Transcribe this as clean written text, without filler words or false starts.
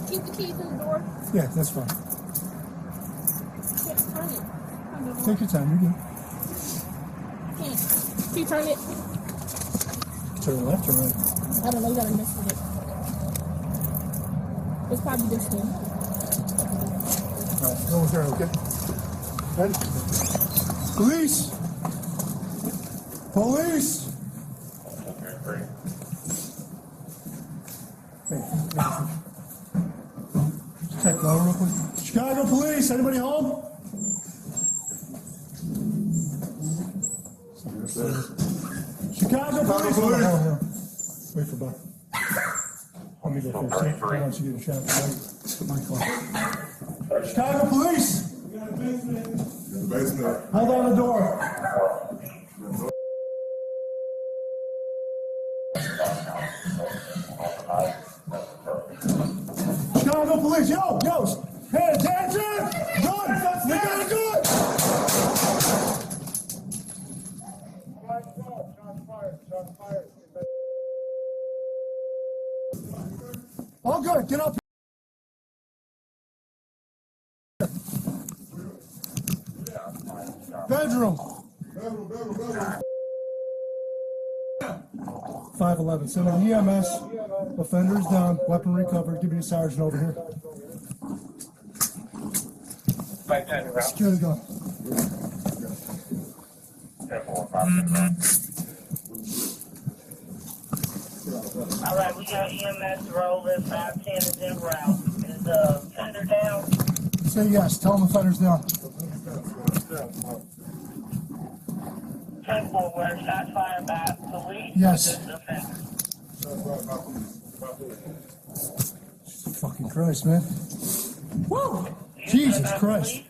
Keep the key to the door. Yeah, that's fine. Yeah, turn it. Take your time, you're good. Can you turn it? Turn left or right? I don't know, you gotta mess with it. It's probably this one. Alright, go with her, okay? Ready? Police! Police! Check that real quick. Chicago Police, anybody home? Chicago Police! Hold on. Wait for Buck. Let me go first. I want you to get a shot. My car. Chicago Police! Hold on the door. Chicago Police, yo! Hey, attention! Good! We got it good! All good, get up. Bedroom. 511. Send an EMS. Offenders down. Weapon recovered. Give me a sergeant over here. Security gun. All right, we got EMS rolling. 510 is en route. Is the offender down? Say yes. Tell them offenders down. 10-4, where shots fired by police. Yes. Just the offender. Fucking Christ, man. Woo! Jesus Christ.